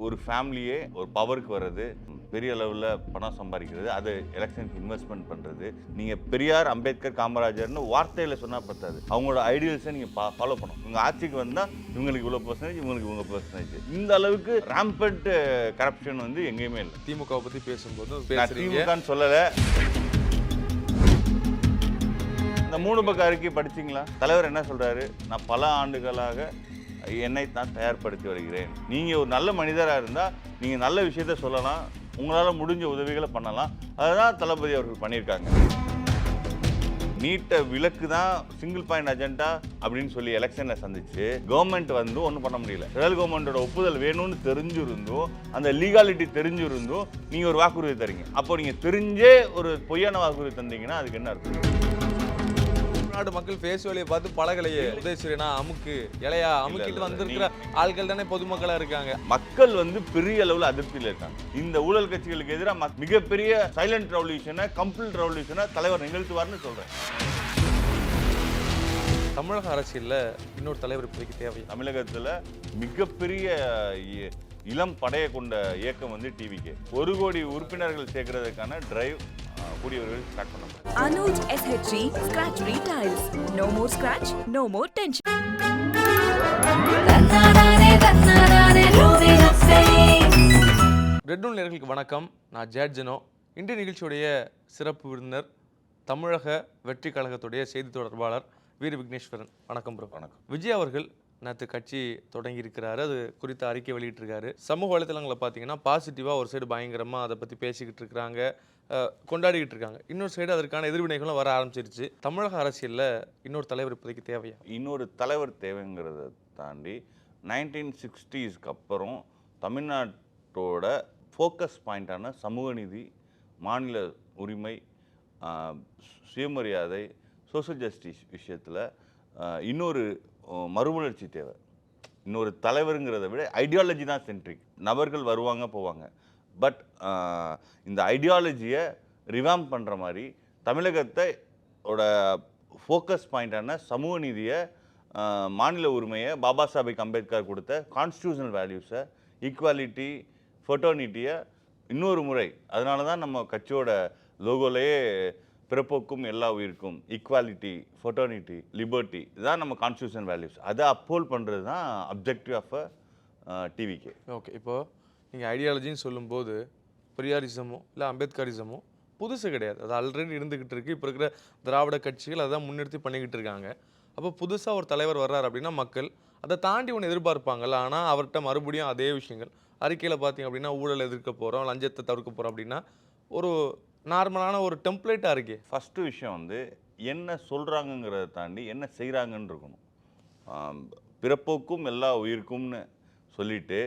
ஒரு ஃபேமிலியே ஒரு பவருக்கு வர்றது, பெரிய அளவில் பணம் சம்பாதிக்கிறது, அது எலெக்ஷனுக்கு இன்வெஸ்ட்மெண்ட் பண்ணுறது. நீங்கள் பெரியார், அம்பேத்கர், காமராஜர்னு வார்த்தையில் சொன்னால் பத்தாது. அவங்களோட ஐடியல்ஸை நீங்கள் ஃபாலோ பண்ணணும். இவங்க ஆட்சிக்கு வந்தால் இவங்களுக்கு இவ்வளோ பர்சன்டேஜ், இவங்களுக்கு இவங்க பர்சன்டேஜ். இந்த அளவுக்கு ராம்பண்ட் கரப்ஷன் வந்து எங்கேயுமே இல்லை. திமுகவை பற்றி பேசும்போது திமுகன்னு சொல்லலை. இந்த 3 பக்க அறிக்கை படிச்சிங்களா? தலைவர் என்ன சொல்கிறாரு? நான் பல ஆண்டுகளாக என்னை தான் தயார்படுத்தி வருகிறேன். நீங்கள் ஒரு நல்ல மனிதராக இருந்தால் நீங்கள் நல்ல விஷயத்த சொல்லலாம், உங்களால் முடிஞ்ச உதவிகளை பண்ணலாம். அதுதான் தளபதி அவர்கள் பண்ணியிருக்காங்க. நீட்ட விலக்கு தான் சிங்கிள் பாயிண்ட் அஜெண்டா அப்படின்னு சொல்லி எலெக்ஷனில் சந்திச்சு கவர்மெண்ட் வந்து ஒன்றும் பண்ண முடியல. ஃபெடரல் கவர்மெண்டோட ஒப்புதல் வேணும்னு தெரிஞ்சிருந்தும், அந்த லீகாலிட்டி தெரிஞ்சிருந்தும் நீங்கள் ஒரு வாக்குறுதி தரீங்க. அப்போ நீங்கள் தெரிஞ்சே ஒரு பொய்யான வாக்குறுதி தந்தீங்கன்னா அதுக்கு என்ன அர்த்தம்? நாடு மக்கள் பேஸ் வேலையை பார்த்து பழகலையே. உதயசூரியனா அமுக்கு இலையா அமுக்கிட்டு வந்திருக்கிற ஆட்கள் தானே பொதுமக்களா இருக்காங்க. மக்கள் வந்து பெரிய அளவில் அதிருப்தியில் இருக்காங்க. இந்த ஊழல் கட்சிகளுக்கு எதிராக மிகப்பெரிய சைலண்ட் ரெவல்யூஷனை, கம்ப்ளீட் ரெவல்யூஷனை தலைவர் நிகழ்த்துவார்னு சொல்றேன். தமிழக அரசியல்ல இன்னொரு தலைவர் இப்போதைக்கு தேவை. தமிழகத்தில் மிகப்பெரிய இளம் படையை கொண்ட இயக்கம் வந்து டிவிகே. 1 கோடி உறுப்பினர்கள் சேர்க்கிறதுக்கான டிரைவ் கூடியவர்கள் ஸ்டார்ட் பண்ணாங்க. Anuj SHG Scratch Retiles. No more scratch, no more tension. Red one நேயர்களுக்கு வணக்கம். நான் ஜேட்ஜனோ. இன்றைய நிகழ்ச்சியுடைய சிறப்பு விருந்தினர் தமிழக வெற்றி கழகத்துடைய செய்தி தொடர்பாளர் வீர விக்னேஸ்வரன். வணக்கம் ப்ரோ. வணக்கம். விஜய் அவர்கள் நேற்று கட்சி தொடங்கி இருக்கிறாரு. அது குறித்த அறிக்கை வெளியிட்டிருக்காரு. சமூக வலைத்தளங்களை பார்த்தீங்கன்னா பாசிட்டிவாக ஒரு சைடு பயங்கரமாக அதை பற்றி பேசிக்கிட்டு இருக்கிறாங்க, கொண்டாடிக்கிட்டு இருக்காங்க. இன்னொரு சைடு அதற்கான எதிர்வினைகளும் வர ஆரம்பிச்சிருச்சு. தமிழக அரசியலில் இன்னொரு தலைவர் இப்போதைக்கு தேவையா? இன்னொரு தலைவர் தேவைங்கிறத தாண்டி 1960ஸ்க்கு அப்புறம் தமிழ்நாட்டோட ஃபோக்கஸ் பாயிண்டான சமூக நீதி, மாநில உரிமை, சுயமரியாதை, சோஷியல் ஜஸ்டிஸ் விஷயத்தில் இன்னொரு மறுமலர்ச்சி தேவை. இன்னொரு தலைவருங்கிறத விட ஐடியாலஜி தான் சென்ட்ரிக். நபர்கள் வருவாங்க போவாங்க. பட் இந்த ஐடியாலஜியை ரிவாம்ப் பண்ணுற மாதிரி தமிழகத்தோட ஃபோக்கஸ் பாயிண்டான சமூக நீதியை, மாநில உரிமையை, பாபா சாஹேப் அம்பேத்கர் கொடுத்த கான்ஸ்டியூஷனல் வேல்யூஸை, ஈக்குவாலிட்டி, ஃபெட்டர்னிட்டியை இன்னொரு முறை, அதனால தான் நம்ம கட்சியோட லோகோலையே பிறப்போக்கும் எல்லா உயிருக்கும், ஈக்குவாலிட்டி, ஃபெட்டர்னிட்டி, லிபர்ட்டி, இதுதான் நம்ம கான்ஸ்டியூஷன் வேல்யூஸ். அதை அப்போல் பண்ணுறது தான் அப்ஜெக்டிவ் ஆஃப் டிவிகே. ஓகே, இப்போது நீங்கள் ஐடியாலஜின்னு சொல்லும்போது பெரியாரிசமோ இல்லை அம்பேத்கரிசமோ புதுசு கிடையாது. அது ஆல்ரெடி இருந்துக்கிட்டு இருக்குது. இப்போ இருக்கிற திராவிட கட்சிகள் அதை தான் முன்னிறுத்தி பண்ணிக்கிட்டு இருக்காங்க. அப்போ புதுசாக ஒரு தலைவர் வர்றார் அப்படின்னா மக்கள் அதை தாண்டி ஒன்று எதிர்பார்ப்பாங்கல்ல. ஆனால் அவர்கிட்ட மறுபடியும் அதே விஷயங்கள் அறிக்கையில் பார்த்தீங்க அப்படின்னா ஊழல் எதிர்க்க போகிறோம், லஞ்சத்தை தவிர்க்க போகிறோம் அப்படின்னா ஒரு நார்மலான ஒரு டெம்ப்ளேட்டாக இருக்கே. ஃபஸ்ட்டு விஷயம் வந்து என்ன சொல்கிறாங்கங்கிறத தாண்டி என்ன செய்கிறாங்கன்னு இருக்கணும். பிறப்போக்கும் எல்லா உயிருக்கும்னு சொல்லிட்டு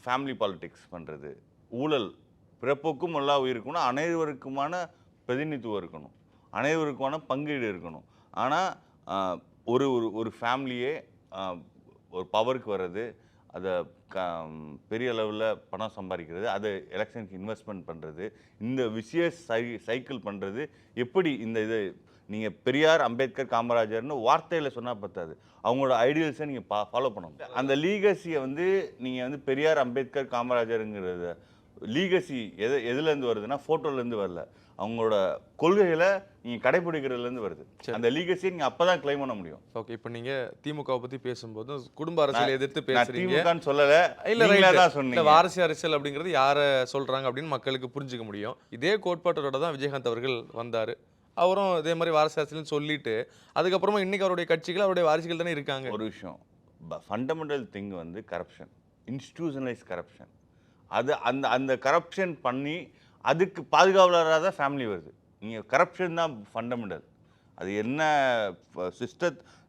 ஃபேமிலி பாலிடிக்ஸ் பண்ணுறது, ஊழல், பிறப்போக்கும் எல்லா உயிருக்கும்னா அனைவருக்குமான பிரதிநிதித்துவம் இருக்கணும், அனைவருக்குமான பங்கீடு இருக்கணும். ஆனால் ஒரு ஒரு ஃபேமிலியே ஒரு பவருக்கு வர்றது, அதை பெரிய அளவில் பணம் சம்பாதிக்கிறது, அது எலெக்ஷனுக்கு இன்வெஸ்ட்மெண்ட் பண்ணுறது, இந்த விசியஸ் சைக்கிள் பண்ணுறது எப்படி? இந்த இது நீங்கள் பெரியார், அம்பேத்கர், காமராஜர்னு வார்த்தையில் சொன்னால் பத்தாது. அவங்களோட ஐடியல்ஸை நீங்கள் ஃபாலோ பண்ணணும். அந்த லீகசியை வந்து நீங்கள் வந்து பெரியார், அம்பேத்கர், காமராஜருங்கிறத லீகசி எதுலேருந்து வருதுன்னா ஃபோட்டோலேருந்து வரல, அவங்களோட கொள்கைகளை நீங்கள் கடைபிடிக்கிறதுலேருந்து வருது. அந்த லீகசியை நீங்கள் அப்போ தான் கிளைம் பண்ண முடியும். ஓகே, இப்போ நீங்கள் திமுகவை பற்றி பேசும்போது குடும்ப அரசியலை எதிர்த்து பேசுறீங்க. திமுகன்னு சொல்லலை, இல்லை வாரிசு அரசியல் அப்படிங்கிறது யாரை சொல்கிறாங்க அப்படின்னு மக்களுக்கு புரிஞ்சுக்க முடியும். இதே கோட்பாட்டோட தான் விஜயகாந்த் அவர்கள் வந்தார். அவரும் இதே மாதிரி வாரிசு அரசியல்னு சொல்லிட்டு அதுக்கப்புறமா இன்னைக்கு அவருடைய கட்சிகள், அவருடைய வாரிசுகள் தானே இருக்காங்க. ஒரு விஷயம், ஃபண்டமெண்டல் திங் வந்து கரப்ஷன், இன்ஸ்டிடியூஷனலைஸ் கரப்ஷன். அது அந்த கரப்ஷன் பண்ணி அதுக்கு பாதுகாவலராக தான் ஃபேமிலி வருது. நீங்கள் கரப்ஷன் தான் ஃபண்டமெண்டல். அது என்ன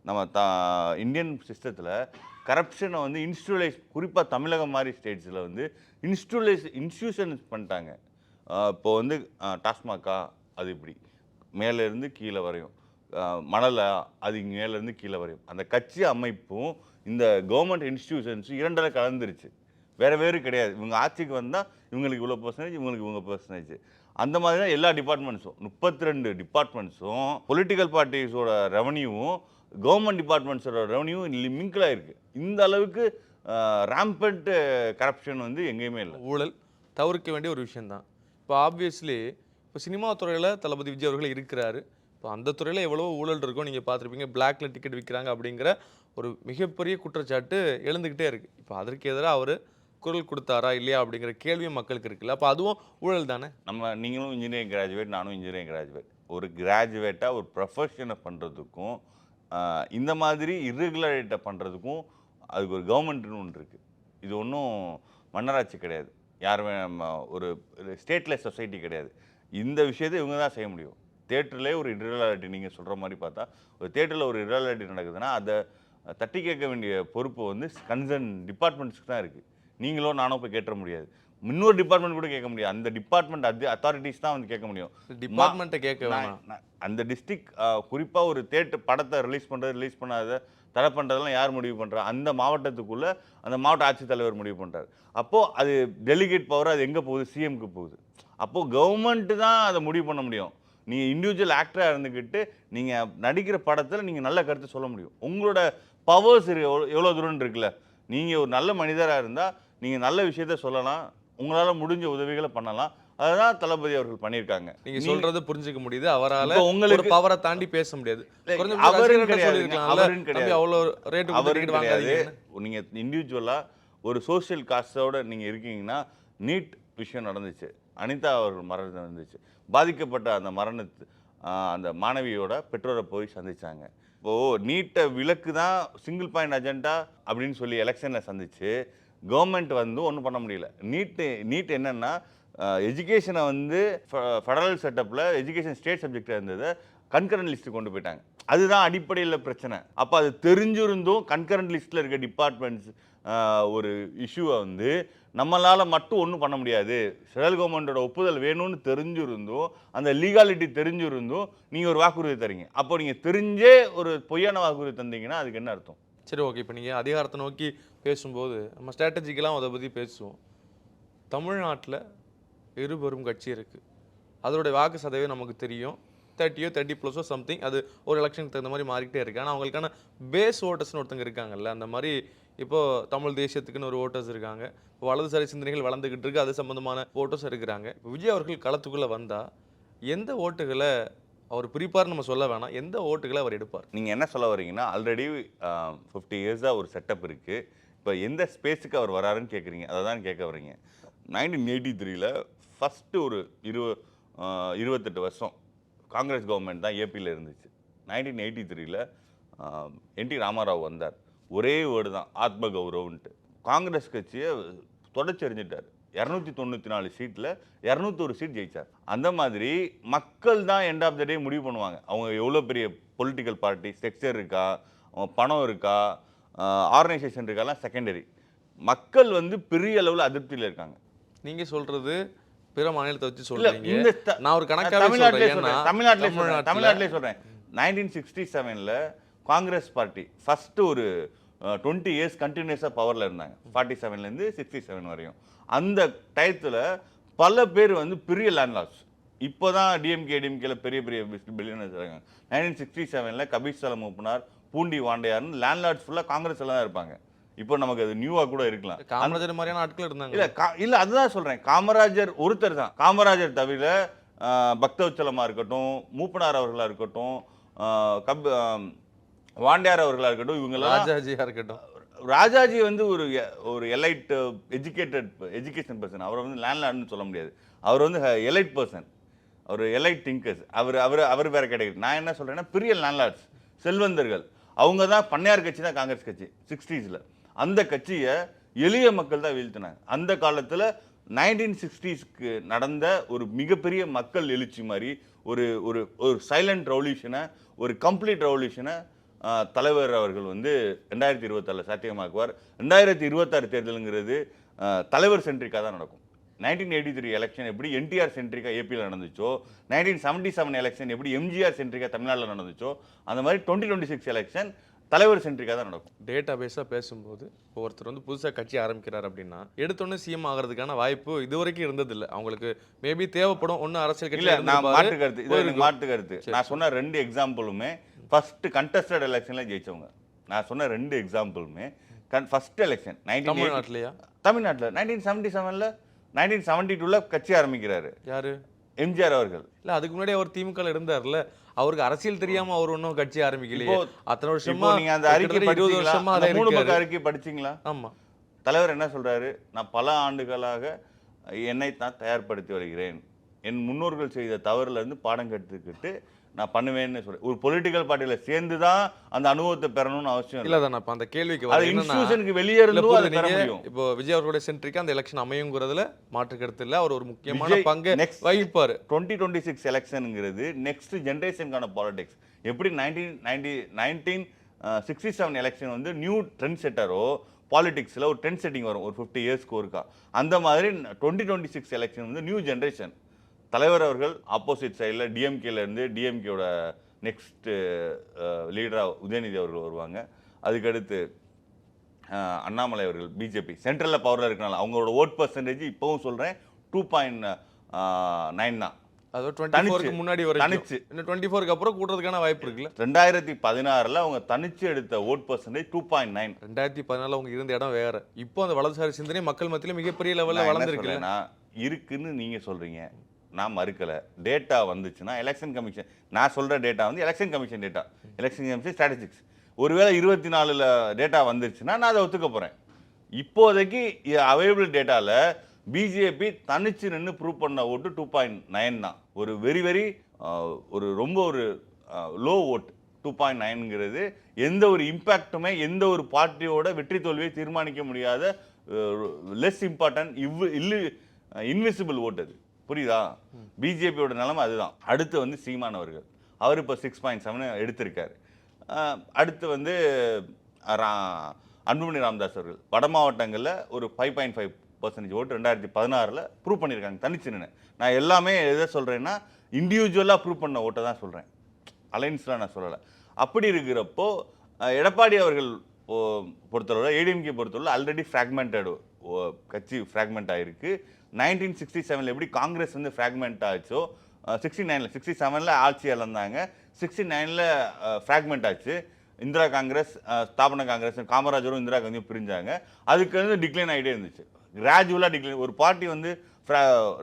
நம்ம இந்தியன் சிஸ்டத்தில் கரப்ஷனை வந்து இன்ஸ்டிடியூலைஸ், குறிப்பாக தமிழகம் மாதிரி ஸ்டேட்ஸில் வந்து இன்ஸ்டிடியூஷன்ஸ் பண்ணிட்டாங்க. இப்போ வந்து டாஸ்மாகா அது இப்படி மேலேருந்து கீழே வரையும், மணலை அது இங்கே மேலேருந்து கீழே வரையும். அந்த கட்சி அமைப்பும் இந்த கவர்மெண்ட் இன்ஸ்டிடியூஷன்ஸும் இரண்டரை கலந்துருச்சு, வேறு கிடையாது. இவங்க ஆட்சிக்கு வந்தால் இவங்களுக்கு இவ்வளோ பர்சன்டேஜ், இவங்களுக்கு இவங்க பர்சன்டேஜ். அந்த மாதிரி தான் எல்லா டிபார்ட்மெண்ட்ஸும், 32 டிபார்ட்மெண்ட்ஸும், பொலிட்டிக்கல் பார்ட்டிஸோட ரெவன்யூவும் கவர்மெண்ட் டிபார்ட்மெண்ட்ஸோட ரெவன்யூவும் மிங்கிளாக இருக்குது. இந்த அளவுக்கு ராம்பண்ட் கரப்ஷன் வந்து எங்கேயுமே இல்லை. ஊழல் தவிர்க்க வேண்டிய ஒரு விஷயம்தான். இப்போ ஆப்வியஸ்லி இப்போ சினிமா துறையில் தளபதி விஜய் அவர்கள் இருக்கிறாரு. இப்போ அந்த துறையில் எவ்வளோ ஊழல் இருக்கும் நீங்கள் பார்த்துருப்பீங்க. பிளாக்ல டிக்கெட் விற்கிறாங்க அப்படிங்கிற ஒரு மிகப்பெரிய குற்றச்சாட்டு எழுந்துக்கிட்டே இருக்குது. இப்போ அதற்கு எதிராக அவர் குரல் கொடுத்தாரா இல்லையா அப்படிங்கிற கேள்வியும் மக்களுக்கு இருக்குல்ல. அப்போ அதுவும் ஊழல் தானே. நீங்களும் இன்ஜினியரிங் கிராஜுவேட், நானும் இன்ஜினியரிங் கிராஜுவேட். ஒரு கிராஜுவேட்டாக ஒரு ப்ரொஃபஷனை பண்ணுறதுக்கும் இந்த மாதிரி இர்ரெகுலரேட்டை பண்ணுறதுக்கும் அதுக்கு ஒரு கவர்மெண்ட்னு ஒன்று இருக்குது. இது ஒன்றும் மன்னராட்சி கிடையாது, யாருமே ஒரு ஸ்டேட்லெஸ் சொசைட்டி கிடையாது. இந்த விஷயத்தை இவங்க தான் செய்ய முடியும். தேட்டர்லேயே ஒரு இர்ரெகுலாரிட்டி நீங்கள் சொல்கிற மாதிரி பார்த்தா, ஒரு தேட்டரில் ஒரு இர்ரெகுலாரிட்டி நடக்குதுன்னா அதை தட்டி கேட்க வேண்டிய பொறுப்பு வந்து கன்சர்ன் டிபார்ட்மெண்ட்ஸ்க்கு தான் இருக்குது. நீங்களோ நானோ போய் கேட்ட முடியாது, இன்னொரு டிபார்ட்மெண்ட் கூட கேட்க முடியாது. அந்த டிபார்ட்மெண்ட் அத்தாரிட்டிஸ் தான் வந்து கேட்க முடியும். டிபார்ட்மெண்ட்டை கேட்க வேணாம். அந்த டிஸ்ட்ரிக்ட் குறிப்பாக ஒரு தேட்டர் படத்தை ரிலீஸ் பண்ணாத தடை பண்ணுறதெல்லாம் யார் முடிவு பண்ணுறா? அந்த மாவட்டத்துக்குள்ளே அந்த மாவட்ட ஆட்சித்தலைவர் முடிவு பண்ணுறாரு. அப்போது அது டெலிகேட் பவர் அது எங்கே போகுது? சிஎம்க்கு போகுது. அப்போது கவர்மெண்ட்டு தான் அதை முடிவு பண்ண முடியும். நீங்கள் இண்டிவிஜுவல் ஆக்டராக இருந்துக்கிட்டு நீங்கள் நடிக்கிற படத்தில் நீங்கள் நல்ல கருத்து சொல்ல முடியும். உங்களோட பவர்ஸ் எவ்வளோ தூரம் இருக்குல்ல. நீங்கள் ஒரு நல்ல மனிதராக இருந்தால் நீங்கள் நல்ல விஷயத்த சொல்லலாம், உங்களால் முடிஞ்ச உதவிகளை பண்ணலாம். அதுதான் தளபதி அவர்கள் பண்ணியிருக்காங்க. நீங்க சொல்றது புரிஞ்சுக்க முடியுது. அவரால உங்களுக்கு ஒரு பவரை தாண்டி பேச முடியாது. அவரும் கிடையாது. நீங்க இண்டிவிஜுவலா ஒரு சோஷியல் காஸ்டோட நீங்க இருக்கீங்கன்னா, நீட் விஷயம் நடந்துச்சு, அனிதா அவர்கள் மரணம் நடந்துச்சு, பாதிக்கப்பட்ட அந்த அந்த மாணவியோட பெற்றோரை போய் சந்திச்சாங்க. இப்போ நீட்டை விலக்கு தான் சிங்கிள் பாயிண்ட் அஜெண்டா அப்படின்னு சொல்லி எலெக்ஷனில் சந்திச்சு கவர்மெண்ட் வந்து ஒன்றும் பண்ண முடியல. நீட் என்னன்னா எஜுகேஷனை வந்து ஃபெடரல் செட்டப்பில் எஜுகேஷன் ஸ்டேட் சப்ஜெக்டாக இருந்ததை கன்கரண்ட் லிஸ்ட்டு கொண்டு போயிட்டாங்க. அதுதான் அடிப்படையில் பிரச்சனை. அப்போ அது தெரிஞ்சிருந்தும் கன்கரண்ட் லிஸ்ட்டில் இருக்க டிபார்ட்மெண்ட்ஸ் ஒரு இஷ்யூவை வந்து நம்மளால் மட்டும் ஒன்றும் பண்ண முடியாது, ஃபெடரல் கவர்மெண்ட்டோட ஒப்புதல் வேணும்னு தெரிஞ்சிருந்தும் அந்த லீகாலிட்டி தெரிஞ்சிருந்தும் நீங்கள் ஒரு வாக்குறுதி தரீங்க. அப்போ நீங்கள் தெரிஞ்சே ஒரு பொய்யான வாக்குறுதி தந்தீங்கன்னா அதுக்கு என்ன அர்த்தம்? சரி, ஓகே. இப்போ நீங்கள் அதிகாரத்தை நோக்கி பேசும்போது நம்ம ஸ்ட்ராட்டஜிக்கெல்லாம் அதை பற்றி பேசுவோம். தமிழ்நாட்டில் இருபெரும் கட்சி இருக்குது. அதோடைய வாக்கு சதவீதம் நமக்கு தெரியும், 30+ சம்திங். அது ஒரு எலெக்ஷனுக்கு தகுந்த மாதிரி மாறிக்கிட்டே இருக்குது. ஆனால் அவங்களுக்கான பேஸ் ஓட்டர்ஸ்னு ஒருத்தங்க இருக்காங்கல்ல, அந்த மாதிரி இப்போது தமிழ் தேசியத்துக்குன்னு ஒரு ஓட்டர்ஸ் இருக்காங்க. இப்போ வலதுசாரி சிந்தனைகள் வளர்ந்துக்கிட்டு இருக்குது, அது சம்மந்தமான ஓட்டர்ஸ் இருக்கிறாங்க. இப்போ விஜய் அவர்கள் களத்துக்குள்ளே வந்தால் எந்த ஓட்டுகளை அவர் பிரிப்பார்னு நம்ம சொல்ல வேணாம், எந்த ஓட்டுகளை அவர் எடுப்பார்? நீங்கள் என்ன சொல்ல வரீங்கன்னா, ஆல்ரெடி 50 இயர்ஸாக ஒரு செட்டப் இருக்குது, இப்போ எந்த ஸ்பேஸுக்கு அவர் வராருன்னு கேட்குறீங்க, அதை தான் கேட்க வரீங்க. 1983 ஃபஸ்ட்டு ஒரு 28 வருஷம் காங்கிரஸ் கவர்மெண்ட் தான் ஏபியில் இருந்துச்சு. 1983 என்டி ராமாராவ் வந்தார். ஒரே வேர்டு தான், ஆத்ம கௌரவன்ட்டு. காங்கிரஸ் கட்சியை தொடச்சி எறிஞ்சிட்டார். 294 சீட்டில் 201 சீட் ஜெயிச்சார். அந்த மாதிரி மக்கள் தான் எண்ட் ஆஃப் த டே முடிவு பண்ணுவாங்க. அவங்க எவ்வளோ பெரிய பொலிட்டிக்கல் பார்ட்டி ஸ்ட்ரக்சர் இருக்கா, அவங்க பணம் இருக்கா, ஆர்கனைசேஷன் இருக்காலாம் செகண்டரி. மக்கள் வந்து பெரிய அளவில் அதிருப்தியில் இருக்காங்க. நீங்க சொல்றது பிற மாநிலத்தை வச்சு சொல்றீங்க. நான் ஒரு கணக்காக தமிழ்நாட்டிலே சொல்றேன். 1967 காங்கிரஸ் பார்ட்டி ஃபர்ஸ்ட் ஒரு 20 இயர்ஸ் கண்டினியூஸாக பவரில் இருந்தாங்க. 47லேருந்து 67 வரையும். அந்த டயத்தில் பல பேர் வந்து பெரிய லேண்ட்லார்ட்ஸ். இப்போ தான் டிஎம்கேல பெரிய பெரிய பில்லியனர்ஸ் இருக்காங்க. 1967 கபீர் சலம் மூப்பனார், பூண்டி வாண்டையார்னு லேண்ட்லார்ட்ஸ் ஃபுல்லாக காங்கிரஸில் தான் இருப்பாங்க. இப்போ நமக்கு அது நியூவாக கூட இருக்கலாம். காமராஜர் மாதிரியான ஆட்கள் இருந்தாங்க. இல்லை அதுதான் சொல்கிறேன். காமராஜர் ஒருத்தர் தான். காமராஜர் தவிர பக்தவச்சலமாக இருக்கட்டும், மூப்பனார் அவர்களாக இருக்கட்டும், வாண்டியார் அவர்களாக இருக்கட்டும், இவங்கெல்லாம் ராஜாஜியாக இருக்கட்டும். ராஜாஜி வந்து ஒரு எலைட் எஜுகேஷன் பர்சன். அவரை வந்து லேண்ட்லார்ட்னு சொல்ல முடியாது. அவர் வந்து எலைட் பர்சன், அவர் எலைட் திங்கர்ஸ். அவர் வேற கேட்டகரி. நான் என்ன சொல்கிறேன்னா, பெரிய லேண்ட்லார்ட்ஸ், செல்வந்தர்கள், அவங்க தான். பண்ணையார் கட்சி தான் காங்கிரஸ் கட்சி 60s. அந்த கட்சியை எளிய மக்கள் தான் வீழ்த்தினாங்க. அந்த காலத்தில் 1960s நடந்த ஒரு மிகப்பெரிய மக்கள் எழுச்சி மாதிரி ஒரு ஒரு சைலண்ட் ரெவல்யூஷனை, ஒரு கம்ப்ளீட் ரெவல்யூஷனை தலைவர் அவர்கள் வந்து 2024 சாத்தியமாக்குவார். 2026 தேர்தலுங்கிறது தலைவர் சென்ட்ரிக்காக தான் நடக்கும். 1983 எலெக்ஷன் எப்படி என்டிஆர் சென்ட்ரிக்காக ஏபியில் நடந்துச்சோ, 1977 எலெக்ஷன் எப்படி எம்ஜிஆர் சென்ட்ரிக்காக தமிழ்நாட்டில் நடந்துச்சோ, அந்த மாதிரி 2026 எலெக்ஷன் தலைவர் சென்ட்ரிக்காக தான் நடக்கும். டேட்டா பேஸாக பேசும்போது இப்போ ஒருத்தர் வந்து புதுசாக கட்சி ஆரம்பிக்கிறார் அப்படின்னா எடுத்தோன்னே சிஎம் ஆகிறதுக்கான வாய்ப்பு இது வரைக்கும் இருந்ததில்லை. அவங்களுக்கு மேபி தேவைப்படும் ஒன்று அரசியல் கட்சி. நான் மாற்று கருத்து நான் சொன்ன 2 எக்ஸாம்பிளுமே ஃபர்ஸ்ட் கண்டஸ்டட் எலெக்ஷனில் ஜெயிச்சவங்க. நான் சொன்ன 2 எக்ஸாம்பிளுமே ஃபர்ஸ்ட் எலெக்ஷன் தமிழ்நாட்டிலையா? தமிழ்நாட்டில் 1977ல் 1972ல் கட்சி ஆரம்பிக்கிறாரு யாரு? எம்ஜிஆர் அவர்கள். இல்ல அதுக்கு முன்னாடி அவர் திமுகல இருந்தார்ல, அவருக்கு அரசியல் தெரியாம அவர் ஒன்றும் கட்சி ஆரம்பிக்கலையே. இப்போ அத்தனை இப்போ வருஷமா நீங்க அந்த அறிக்கை கிட்டத்தட்ட 20 படிச்சீங்களா? வருஷமா அந்த அதை 3 பக்க இருக்காரு. அறிக்கை படிச்சீங்களா? ஆமா. தலைவர் என்ன சொல்றாரு? நான் பல ஆண்டுகளாக என்னை தான் தயார்படுத்தி வருகிறேன், என் முன்னோர்கள் செய்த தவறுல இருந்து பாடம் கற்றுக்கிட்டு நான் பண்ணுவேன்னு சொல்றேன். ஒரு பொலிட்டிக்கல் பார்ட்டியில சேர்ந்து தான் அந்த அனுபவத்தை பெறணும்னு அவசியம் இல்ல இல்லை. தான் இப்ப அந்த கேள்விக்கு அது வரேன். என்னன்னா, இன்ஸ்டிடியூஷனுக்கு வெளியே இல்ல இருந்தும் புரியுது, அதை பெற நீங்க முடியும். இப்போ விஜய் அவர்களுடைய சென்ட்ரிக்கா அந்த எலெக்ஷன் அமையுங்கிறதுல மாற்று கருத்து இல்ல. அவர் ஒரு முக்கியமான விஜய் பங்கு next வகிப்பாரு. 2026 எலெக்ஷனுங்கிறது நெக்ஸ்ட் ஜெனரேஷனுக்கான பாலிடிக்ஸ். எப்படி 1967 எலெக்ஷன் வந்து நியூ ட்ரெண்ட் செட்டரோ பாலிடிக்ஸில் ஒரு ட்ரெண்ட் செட்டிங் வரும் ஒரு 50 இயர்ஸ்க்கு ஒருக்கா, அந்த மாதிரி 2026 எலெக்ஷன் வந்து நியூ ஜெனரேஷன். தலைவர் அவர்கள் ஆப்போசிட் சைடில் டிஎம்கேலேருந்து டிஎம்கேயோட நெக்ஸ்ட் லீடராக உதயநிதி அவர்கள் வருவாங்க. அதுக்கடுத்து அண்ணாமலை அவர்கள் பிஜேபி சென்ட்ரலில் பவரில் இருக்கனால அவங்களோட ஓட் பர்சன்டேஜ் இப்போவும் சொல்கிறேன் 2.9 தான். அதாவது 24க்கு முன்னாடி வரைக்கும். தனிச்சு. இன்னும் 24க்கு அப்புறம் கூட்டுறதுக்கான வாய்ப்பு இருக்குல்ல. 2016ல் அவங்க தனிச்சு எடுத்த ஓட் பர்சன்டேஜ் 2.9. 2014 அவங்க இருந்த இடம் வேற. இப்போ அந்த வலதுசாரி சிந்தனை மக்கள் மத்தியில மிகப்பெரிய லெவல்ல நான் என்ன வளர்ந்துருக்குல்ல. சொல்றேன்னா, இருக்குன்னு நீங்க சொல்றீங்க, நான் மறுக்கல. டேட்டா வந்துச்சுன்னா எலெக்ஷன் கமிஷன், நான் சொல்ற டேட்டா வந்து election commission data, election commission strategics. ஒருவேளை 24ல் டேட்டா வந்துருச்சுன்னா நான் அதை ஒத்துக்க போறேன். இப்போதைக்கு அவைலபிள் டேட்டால பிஜேபி தனிச்சு நின்று ப்ரூவ் பண்ண ஓட்டு 2.9 தான். ஒரு வெரி ஒரு ரொம்ப ஒரு லோ ஓட் 2.9ங்கிறது எந்த ஒரு இம்பேக்டுமே எந்த ஒரு பார்ட்டியோட வெற்றி தோல்வியை தீர்மானிக்க முடியாத லெஸ் இம்பார்ட்டன்ட் இன்விசிபிள் ஓட் அது. புரியுதா? பிஜேபியோட நிலைமை அதுதான். அடுத்து வந்து சீமான் அவர்கள், அவர் இப்போ 6.7 எடுத்திருக்காரு. அடுத்து வந்து அன்புமணி ராமதாஸ் அவர்கள் வட மாவட்டங்களில் ஒரு 5.5% ஓட்டு 2016ல் ப்ரூவ் பண்ணியிருக்காங்க தனிச்சு நின்று. நான் எல்லாமே எதை சொல்கிறேன்னா இண்டிவிஜுவலாக ப்ரூவ் பண்ண ஓட்டை தான் சொல்கிறேன், அலைன்ஸ்லாம் நான் சொல்லலை. அப்படி இருக்கிறப்போ எடப்பாடி அவர்கள் பொறுத்தளவில் ஏடிஎம்கே பொறுத்தளவில் ஆல்ரெடி ஃப்ராக்மெண்டட் கட்சி ஃப்ராக்மெண்ட் ஆகிருக்கு. 1967 எப்படி காங்கிரஸ் வந்து ஃப்ராக்மெண்ட் ஆச்சோ 67ல் ஆட்சி இழந்தாங்க, 69ல் ஃப்ராக்மெண்ட் ஆச்சு. இந்திரா காங்கிரஸ், ஸ்தாபன காங்கிரஸ், காமராஜரும் இந்திரா காந்தியும் பிரிஞ்சாங்க. அதுக்கு வந்து டிக்ளைன் ஆகிட்டே இருந்துச்சு, கிராஜுவலாக டிக்ளைன். ஒரு பார்ட்டி வந்து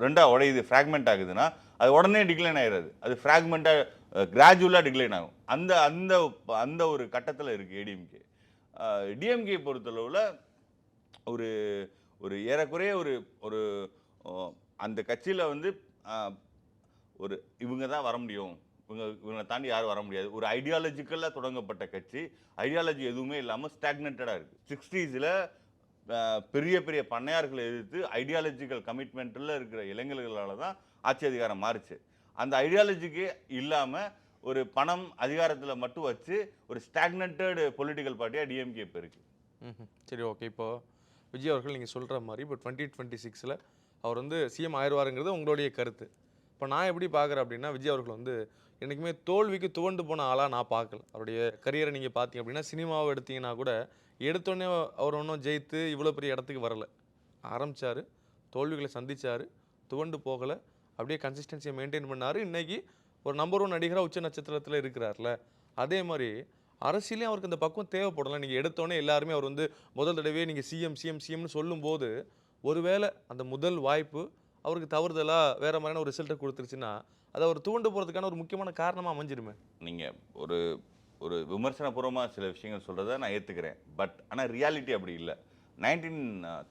ரெண்டாக உடையுது, ஃப்ராக்மெண்ட் ஆகுதுன்னா அது உடனே டிக்ளைன் ஆகிடுறது, அது ஃப்ராக்மெண்ட்டாக கிராஜுவலாக டிக்ளைன் ஆகும். அந்த அந்த அந்த ஒரு கட்டத்தில் இருக்குது ஏடிஎம்கே. டிஎம்கே பொறுத்தளவில் ஒரு ஒரு ஏறக்குறைய ஒரு ஒரு அந்த கட்சியில் வந்து ஒரு இவங்க தான் வர முடியும், இவங்களை தாண்டி யாரும் வர முடியாது. ஒரு ஐடியாலஜிக்கலாக தொடங்கப்பட்ட கட்சி, ஐடியாலஜி எதுவுமே இல்லாமல் ஸ்டாக்னேட்டடாக இருக்குது. 60ஸ்ல பெரிய பெரிய பண்ணையார்களை எதிர்த்து ஐடியாலஜிக்கல் கமிட்மெண்ட்டில் இருக்கிற இளைஞர்களால் தான் ஆட்சி அதிகாரம் மாறுச்சு. அந்த ஐடியாலஜிக்கு இல்லாமல் ஒரு பணம் அதிகாரத்தில் மட்டும் வச்சு ஒரு ஸ்டாக்னேட்டட் பொலிட்டிக்கல் பார்ட்டியாக டிஎம்கே இப்போ இருக்குது. சரி, ஓகே. இப்போ விஜய் அவர்கள் நீங்கள் சொல்கிற மாதிரி இப்போ 2026ல் அவர் வந்து சிஎம் ஆயிடுவாருங்கிறது உங்களுடைய கருத்து. இப்போ நான் எப்படி பார்க்குறேன் அப்படின்னா, விஜய் அவர்கள் வந்து என்றைக்குமே தோல்விக்கு துவண்டு போன ஆளாக நான் பார்க்கல. அவருடைய கரியரை நீங்கள் பார்த்தீங்க அப்படின்னா, சினிமாவை எடுத்தீங்கன்னா கூட எடுத்தோடனே அவர் ஒன்றும் ஜெயித்து இவ்வளோ பெரிய இடத்துக்கு வரலை. ஆரம்பித்தார், தோல்விகளை சந்தித்தார், துவண்டு போகலை, அப்படியே கன்சிஸ்டன்சியை மெயின்டைன் பண்ணார். இன்றைக்கி ஒரு நம்பர் 1 நடிகராக உச்ச நட்சத்திரத்தில் இருக்கிறார்ல. அதே மாதிரி அரசியலையும் அவருக்கு இந்த பக்கம் தேவைப்படலாம். நீங்கள் எடுத்தோடனே எல்லாருமே அவர் வந்து முதல் தடவையே நீங்கள் சிஎம்னு சொல்லும்போது ஒருவேளை அந்த முதல் வாய்ப்பு அவருக்கு தவறுதலாக வேறு மாதிரியான ஒரு ரிசல்ட்டை கொடுத்துருச்சுன்னா அதை அவர் தூண்டு போகிறதுக்கான ஒரு முக்கியமான காரணமாக அமைஞ்சிருமே. நீங்கள் ஒரு ஒரு விமர்சனபூர்வமாக சில விஷயங்கள் சொல்கிறத நான் ஏற்றுக்கிறேன். பட் ஆனால் ரியாலிட்டி அப்படி இல்லை.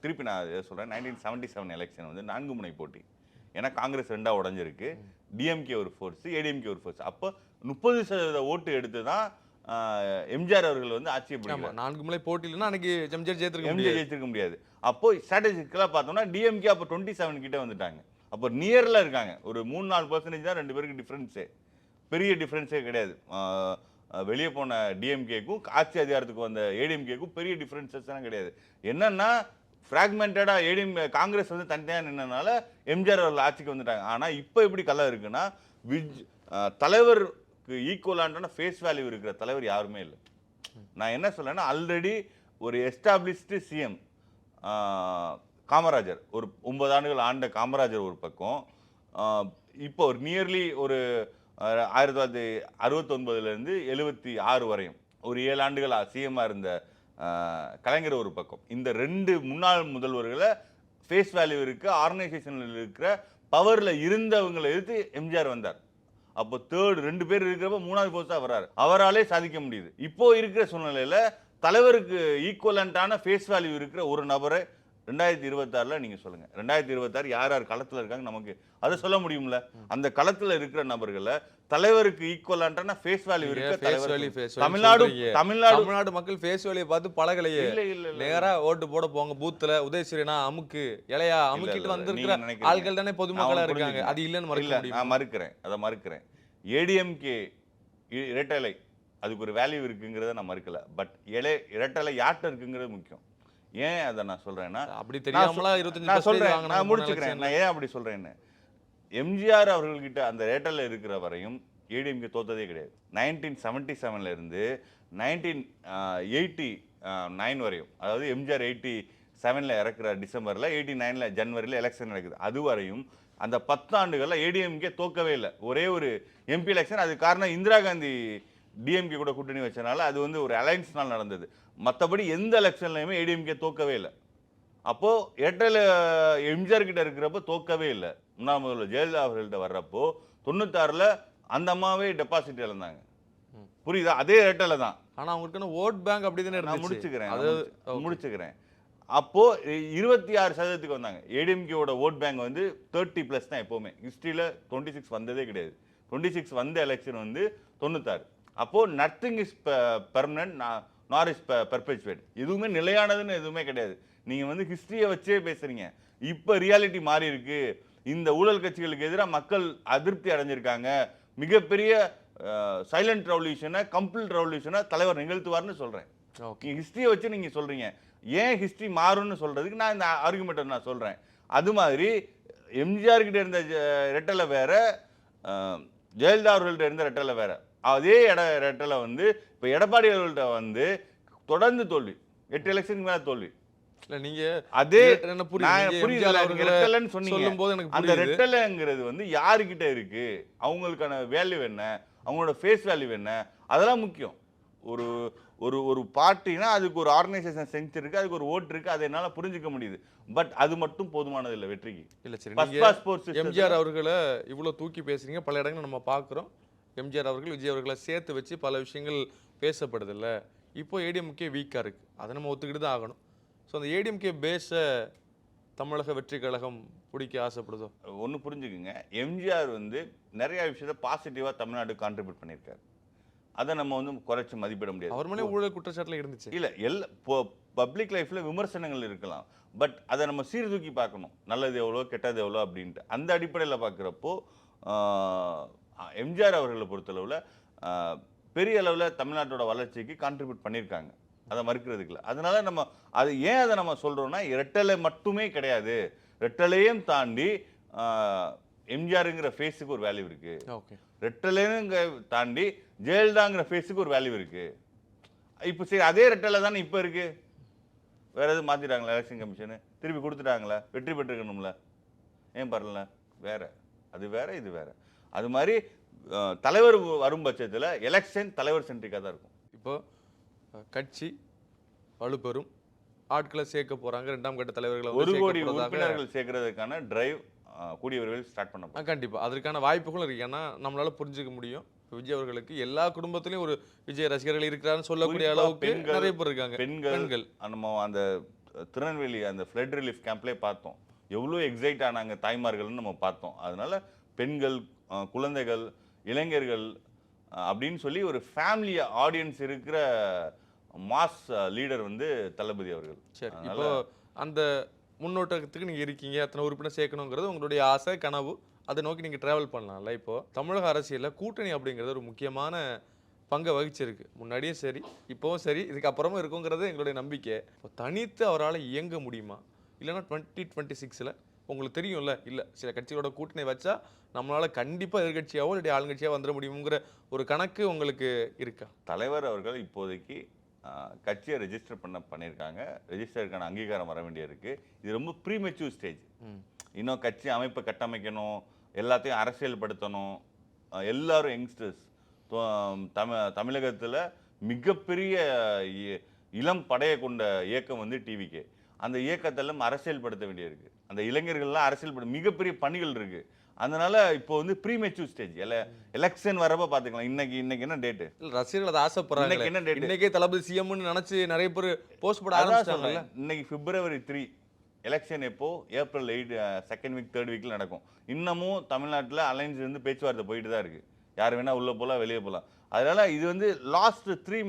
திருப்பி நான் சொல்கிறேன், 1977 எலெக்ஷன் வந்து 4 முனை போட்டி. ஏன்னா காங்கிரஸ் 2ஆக உடஞ்சிருக்கு, டிஎம்கே ஒரு ஃபோர்ஸு, ஏடிஎம்கே ஒரு ஃபோர்ஸ். அப்போ 30% ஓட்டு எடுத்து தான் எம்ஜிஆர் அவர்கள் வந்து ஆட்சியை பிடிக்கிறார். 4 முறை போட்டியில்னா அன்னைக்கு எம்ஜிஆர் ஜெயிச்சிருக்க முடியாது. அப்போ ஸ்ட்ராட்டஜிக்கலாக பார்த்தோம்னா டிஎம்கே அப்போ 27 கிட்ட வந்துட்டாங்க. அப்போ நியரில் இருக்காங்க. ஒரு 3-4% தான் 2 பேருக்கு டிஃப்ரென்ஸே, பெரிய டிஃப்ரென்ஸே கிடையாது. வெளியே போன டிஎம்கேக்கும் ஆட்சி அதிகாரத்துக்கு வந்த ஏடிஎம்கேக்கும் பெரிய டிஃப்ரென்சஸ் எல்லாம் கிடையாது. என்னன்னா ஃப்ராக்மெண்டடாக காங்கிரஸ் வந்து தனியாக நின்றனால எம்ஜிஆர் அவர்கள் ஆட்சிக்கு வந்துட்டாங்க. ஆனால் இப்போ எப்படி கலை இருக்குன்னா, தலைவருக்கு ஈக்குவலான ஃபேஸ் வேல்யூ இருக்கிற தலைவர் யாருமே இல்லை. நான் என்ன சொல்லேன்னா, ஆல்ரெடி ஒரு எஸ்டாப்ளிஷ்டு சிஎம் காமராஜர், ஒரு 9 ஆண்டுகள் ஆண்ட காமராஜர் ஒரு பக்கம், இப்போ ஒரு நியர்லி ஒரு 1969லேருந்து 76 வரையும் ஒரு 7 ஆண்டுகள் சிஎம்மாக இருந்த கலைஞர் ஒரு பக்கம். இந்த 2 முன்னாள் முதல்வர்களை ஃபேஸ் வேல்யூ இருக்கு, ஆர்கனைசேஷனில் இருக்கிற பவர்ல இருந்தவங்களை எதிர்த்து எம்ஜிஆர் வந்தார். அப்போ தேர்ட் 2 பேர் இருக்கிறப்ப 3வது போஸ்டா வர்றாரு. அவராலே சாதிக்க முடியுது. இப்போ இருக்கிற சூழ்நிலையில தலைவருக்கு ஈக்குவலண்டான ஃபேஸ் வேல்யூ இருக்கிற ஒரு நபரை 2026ல நீங்க சொல்லுங்க. 2026 யார் யார் களத்துல இருக்காங்க நமக்கு அதை சொல்ல முடியும்ல. அந்த களத்துல இருக்கிற நபர்களை தலைவருக்கு ஈக்குவலண்டான ஃபேஸ் வேல்யூ இருக்கிற தலைவர் தமிழ்நாடு மக்கள் ஃபேஸ் வேல்யூ பார்த்து பழகலையே. இல்ல இல்ல நேரா ஓட்டு போட போங்க பூத்துல உதயசூரியனா அமுக்கு இலையா அமுக்கிட்டு வந்திருக்கிற ஆட்கள் தானே பொதுமக்களா இருக்காங்க. அது இல்லன்னு மறுக்க முடியும். நான் மறுக்கிறேன், அதை மறுக்கிறேன். ஏடிஎம்கே இரட்டலை அதுக்கு ஒரு வேல்யூ இருக்குங்கிறத நான் மறுக்கல. பட் இரட்டலை யார்கிட்ட இருக்குங்கிறது முக்கியம். ஏன் அதை நான் சொல்றேன்னா, அப்படி தெரியாமலா 25 நான் சொல்றேன், நான் முடிச்சுக்கிறேன். நான் ஏன் அப்படி சொல்றேன்னு, எம்ஜிஆர் அவர்கள்கிட்ட அந்த இரட்டலை இருக்கிற வரையும் ஏடிஎம்கே தோத்ததே கிடையாது. 1977ல இருந்து 1989 வரையும், அதாவது எம்ஜிஆர் 87ல இறக்குற டிசம்பர்ல 89ல ஜனவரியில் எலெக்ஷன் நடக்குது. அது வரையும் அந்த 10 ஆண்டுகளில் ஏடிஎம்கே தோக்கவே இல்லை. ஒரே ஒரு எம்பி எலெக்ஷன். அது காரணம் இந்திரா காந்தி டிஎம்கே கூட கூட்டணி வச்சனால அது வந்து ஒரு அலைன்ஸ்னால் நடந்தது. மற்றபடி எந்த எலெக்ஷன்லையுமே ஏடிஎம்கே தோக்கவே இல்லை. அப்போ ஏர்டெல் எம்ஜிஆர் கிட்ட இருக்கிறப்போ தோக்கவே இல்லை. முன்னாள் முதல்வர் ஜெயலலிதா அவர்கள்ட்ட வர்றப்போ 96ல அந்த அம்மாவே டெபாசிட் இழந்தாங்க. புரியுதா? அதே ஏர்டெல்ல தான். ஆனா அவங்களுக்கு ஓட் பேங்க் அப்படிதானே நான் முடிச்சுக்கிறேன். அப்போ 26% வந்தாங்க. ஏடிஎம்கேவோட ஓட் பேங்க் வந்து 30+ தான் எப்பவுமே. ஹிஸ்டரியில 26 வந்ததே கிடையாது. 26 வந்த எலெக்ஷன் வந்து 96. அப்போ நத்திங் இஸ் பெர்மனன்ட் நார் இஸ் பெர்பெச்சுவேட். எதுவுமே நிலையானதுன்னு எதுவுமே கிடையாது. நீங்க வந்து ஹிஸ்டரியை வச்சே பேசுறீங்க. இப்போ ரியாலிட்டி மாறி இருக்கு. இந்த ஊழல் கட்சிகளுக்கு எதிராக மக்கள் அதிருப்தி அடைஞ்சிருக்காங்க. மிகப்பெரிய சைலண்ட் ரெவல்யூஷனை, கம்ப்ளீட் ரெவல்யூஷனை தலைவர் நிகழ்த்துவார்னு சொல்றேன். ஹிஸ்டரியை வச்சு நீங்க சொல்றீங்க. ஏன் ஹிஸ்டரி மாறும்னு சொல்றதுக்கு நான் இந்த ஆர்குமெண்ட்டை நான் சொல்றேன். அது மாதிரி எம்ஜிஆர் கிட்ட இருந்த ரெட்டலை வேற, ஜெயலலிதா அவர்கள்ட்ட இருந்த ரெட்டலை வேற. அதே ரெட்டலை வந்து இப்போ எடப்பாடி அவர்கள்ட்ட வந்து தொடர்ந்து தோல்வி, 8 எலெக்ஷனுக்கு மேல தோல்வி. இல்ல நீங்க அதே ரெட்டலைன்னு சொன்னீங்க. அந்த ரெட்டலைங்கிறது வந்து யாருக்கிட்ட இருக்கு, அவங்களுக்கான வேல்யூ என்ன, அவங்களோட ஃபேஸ் வேல்யூ என்ன, அதெல்லாம் முக்கியம். ஒரு ஒரு ஒரு பார்ட்டினா அதுக்கு ஒரு ஆர்கனைசேஷன் செஞ்சிருக்கு, அதுக்கு ஒரு ஓட்டு இருக்கு, அதை என்னால் புரிஞ்சுக்க முடியுது. பட் அது மட்டும் போதுமானது இல்லை வெற்றிக்கு. இல்லை சரி, எம்ஜிஆர் அவர்களை இவ்வளோ தூக்கி பேசுறீங்க, பல இடங்கள் நம்ம பார்க்குறோம். எம்ஜிஆர் அவர்கள் விஜய் அவர்களை சேர்த்து வச்சு பல விஷயங்கள் பேசப்படுது இல்லை. இப்போ ஏடிஎம்கே வீக்காக இருக்குது, அதை நம்ம ஒத்துக்கிட்டு தான் ஆகணும். ஸோ அந்த ஏடிஎம்கே பேஸை தமிழக வெற்றி கழகம் பிடிக்க ஆசைப்படுதோ? ஒன்று புரிஞ்சுக்குங்க, எம்ஜிஆர் வந்து நிறைய விஷயத்த பாசிட்டிவாக தமிழ்நாடு கான்ட்ரிபியூட் பண்ணியிருக்காரு. அதை நம்ம வந்து குறைச்சி மதிப்பிட முடியாது. அவர் மேலே ஊழல் குற்றச்சாட்டில் இருந்துச்சு. இல்லை பப்ளிக் லைஃப்பில் விமர்சனங்கள் இருக்கலாம். பட் அதை நம்ம சீர்தூக்கி பார்க்கணும். நல்லது எவ்வளோ, கெட்டது எவ்வளோ அப்படின்ட்டு. அந்த அடிப்படையில் பார்க்குறப்போ எம்ஜிஆர் அவர்களை பொறுத்தளவில் பெரிய அளவில் தமிழ்நாட்டோட வளர்ச்சிக்கு கான்ட்ரிபியூட் பண்ணியிருக்காங்க. அதை மறுக்கிறதுக்கு இல்லை. அதனால நம்ம அது ஏன் அதை நம்ம சொல்கிறோன்னா, ரெட்டலை மட்டுமே கிடையாது, ரெட்டலையும் தாண்டி எம்ஜிஆருங்கிற ஃபேஸுக்கு ஒரு வேல்யூ இருக்கு. ரெட்டலைங்க தாண்டி ஜெயலலிதாங்கிற ஃபேஸுக்கு ஒரு வேல்யூ இருக்கு. இப்போ சரி, அதே ரெட்டலை தானே இப்போ இருக்கு. வேற எதுவும் மாற்றிட்டாங்களா? எலெக்ஷன் கமிஷனு திருப்பி கொடுத்துட்டாங்களா? வெற்றி பெற்றுக்கணும்ல, ஏன் பரல? வேற, அது வேற, இது வேற. அது மாதிரி தலைவர் வரும் பட்சத்தில் எலெக்ஷன் தலைவர் சென்ட்ரிக்காக தான் இருக்கும். இப்போ கட்சி வலுப்பெறும், ஆட்களை சேர்க்க போறாங்க, 2ஆம் கட்ட தலைவர்களை 1 கோடி உறுப்பினர்கள் சேர்க்கறதுக்கான டிரைவ் கூடிய விரைவில் ஸ்டார்ட் பண்ண கண்டிப்பாா அதற்கான வாய்ப்புகளும் இருக்கு. ஏன்னா நம்மளால புரிஞ்சுக்க முடியும், விஜய் அவர்களுக்கு எல்லா குடும்பத்திலையும் ஒரு விஜய் ரசிகர்கள் இருக்கிறான்னு சொல்லக்கூடிய அளவுக்கு நிறைய பேர் இருக்காங்க. பெண்கள் நம்ம அந்த திருநெல்வேலி அந்த ஃப்ளட் ரிலீஃப் கேம்ப்லேயே பார்த்தோம், எவ்வளோ எக்ஸைட் ஆனாங்க தாய்மார்கள்னு நம்ம பார்த்தோம். அதனால பெண்கள், குழந்தைகள், இளைஞர்கள் அப்படின்னு சொல்லி ஒரு ஃபேமிலி ஆடியன்ஸ் இருக்கிற மாஸ் லீடர் வந்து தளபதி அவர்கள். சரி, இப்போ அந்த முன்னோட்டத்துக்கு நீங்கள் இருக்கீங்க, அத்தனை உறுப்பினர் சேர்க்கணுங்கிறது உங்களுடைய ஆசை, கனவு, அதை நோக்கி நீங்கள் ட்ராவல் பண்ணலாம்ல. இப்போது தமிழக அரசியலில் கூட்டணி அப்படிங்கிறது ஒரு முக்கியமான பங்கை வகிச்சிருக்கு. முன்னாடியும் சரி, இப்போவும் சரி, இதுக்கப்புறமும் இருக்குங்கிறது எங்களுடைய நம்பிக்கை. இப்போ தனித்து அவரால் இயங்க முடியுமா? இல்லைன்னா 2026ல் உங்களுக்கு தெரியும்ல, இல்லை சில கட்சிகளோட கூட்டணி வச்சா நம்மளால் கண்டிப்பாக எதிர்கட்சியாவோ இல்லாட்டி ஆளுங்கட்சியாக வந்துட முடியுங்கிற ஒரு கணக்கு உங்களுக்கு இருக்கா? தலைவர் அவர்கள் இப்போதைக்கு கட்சியை ரெஜிஸ்டர் பண்ணியிருக்காங்க. ரெஜிஸ்டருக்கான அங்கீகாரம் வர வேண்டியிருக்கு. இது ரொம்ப ப்ரீமெச்சூர் ஸ்டேஜ். இன்னும் கட்சி அமைப்பை கட்டமைக்கணும், எல்லாத்தையும் அரசியல்படுத்தணும். எல்லாரும் யங்ஸ்டர்ஸ் தமிழகத்தில் மிகப்பெரிய இளம் படையை கொண்ட இயக்கம் வந்து டிவிகே. அந்த இயக்கத்தெல்லாம் அரசியல்படுத்த வேண்டியிருக்கு. அந்த இளைஞர்கள்லாம் அரசியல் மிகப்பெரிய பணிகள் இருக்கு. அதனால இப்போ வந்து ப்ரீமெச்சூர் ஸ்டேஜ். எலெக்ஷன் வரப்ப பாத்துக்கலாம். இன்னைக்கு என்ன டேட்டு? ரசிகர்கள் அதை ஆசைப்படுறாங்க. இன்னைக்கு என்ன டேட்? இன்னைக்கே தளபதி சிஎம்னு நினைச்சு நிறைய பேர் போஸ்ட் போட ஆரம்பிச்சாங்கல்ல. இன்னைக்கு February 3 எலெக்ஷன் எப்போ? April 8 செகண்ட் வீக் 3rd வீக்ல நடக்கும். இன்னமும் தமிழ்நாட்டில் அலைன்ஸ் இருந்து பேச்சுவார்த்தை போயிட்டு தான் இருக்கு. யார் வேணா உள்ள போலாம், வெளியே போலாம். அதனால இது வந்து லாஸ்ட் 3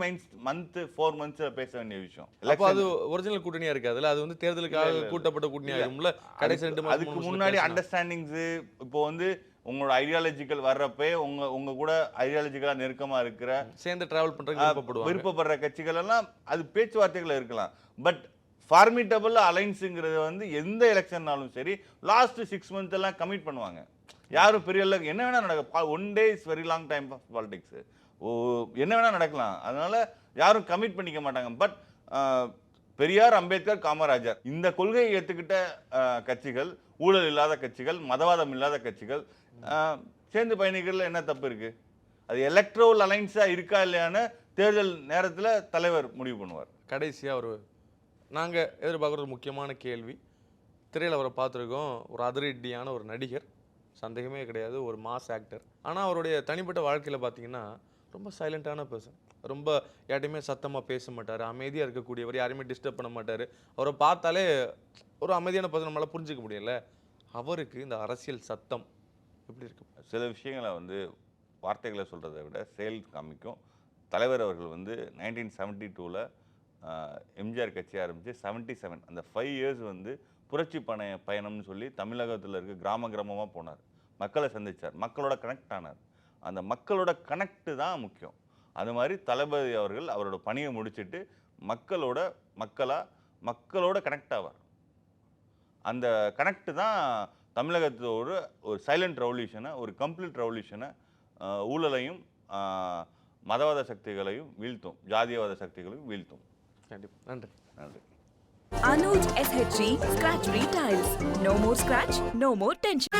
மந்த் 4 மந்த்ஸ்ல பேச வேண்டிய விஷயம். அப்ப அது ஒரிஜினல் கூட்டணியா இருக்காதுல்ல, அது வந்து தேர்தலுக்காக கூட்டப்பட்ட கூட்டணி ஆகும்ல. கடைசி 2 மாசம் அதுக்கு முன்னாடி அண்டர்ஸ்டாண்டிங்ஸ் இப்போ வந்து உங்களோட ஐடியாலஜிக்கல் வர்றப்பே உங்க கூட ஐடியாலஜிக்கலா நெருக்கமா இருக்கிற சேர்ந்து டிராவல் பண்றதுக்கு விருப்பப்படுற கட்சிகள் எல்லாம் அது பேச்சுவார்த்தைகள் இருக்கலாம். பட் ஃபார்மிட்டபிள் அலைன்ஸுங்கிறது வந்து எந்த எலெக்ஷன்னாலும் சரி லாஸ்ட் 6 மந்த் எல்லாம் கமிட் பண்ணுவாங்க. யாரும் பெரிய என்ன வேணா நடக்கும். 1 day is very long time of politics. என்ன வேணா நடக்கலாம். அதனால யாரும் கமிட் பண்ணிக்க மாட்டாங்க. பட் பெரியார், அம்பேத்கர், காமராஜர் இந்த கொள்கையை ஏற்றுக்கிட்ட கட்சிகள், ஊழல் இல்லாத கட்சிகள், மதவாதம் இல்லாத கட்சிகள் சேர்ந்து பயணிக்கிறதுல என்ன தப்பு இருக்கு? அது எலக்ட்ரல் அலைன்ஸா இருக்கா இல்லையான்னு தேர்தல் நேரத்தில் தலைவர் முடிவு பண்ணுவார். கடைசியா நாங்கள் எதிர்பார்க்குற ஒரு முக்கியமான கேள்வி, திரையில் அவரை பார்த்துருக்கோம், ஒரு அதிரடியான ஒரு நடிகர், சந்தேகமே கிடையாது, ஒரு மாஸ் ஆக்டர். ஆனால் அவருடைய தனிப்பட்ட வாழ்க்கையில் பார்த்தீங்கன்னா ரொம்ப சைலண்ட்டான பர்சன். ரொம்ப யார்ட்டையுமே சத்தமாக பேச மாட்டார், அமைதியாக இருக்கக்கூடியவர், யாரையுமே டிஸ்டர்ப் பண்ண மாட்டார். அவரை பார்த்தாலே ஒரு அமைதியான பர்சன் நம்மளால் புரிஞ்சிக்க முடியல. அவருக்கு இந்த அரசியல் சத்தம் எப்படி இருக்கு? சில விஷயங்களை வந்து வார்த்தைகளை சொல்கிறத விட செயல் காமிக்கும். தலைவர் அவர்கள் வந்து 1972 எம்ஜிஆர் கட்சி ஆரம்பித்து 77 அந்த 5 years வந்து புரட்சி பயணம்னு சொல்லி தமிழகத்தில் இருக்க கிராமமாக போனார். மக்களை சந்தித்தார், மக்களோட கனெக்ட் ஆனார். அந்த மக்களோட கனெக்டு தான் முக்கியம். அது மாதிரி தளபதி அவர்கள் அவரோட பணியை முடிச்சுட்டு மக்களோட கனெக்ட் ஆவார். அந்த கனெக்ட் தான் தமிழகத்தோட ஒரு சைலண்ட் ரெவல்யூஷனை, ஒரு கம்ப்ளீட் ரெவல்யூஷனை, ஊழலையும் மதவாத சக்திகளையும் வீழ்த்தும், ஜாதியவாத சக்திகளையும் வீழ்த்தும். கண்டிப்பாக. நன்றி. நன்றி. Anuj SHG Scratch Retiles. No more scratch, no more tension.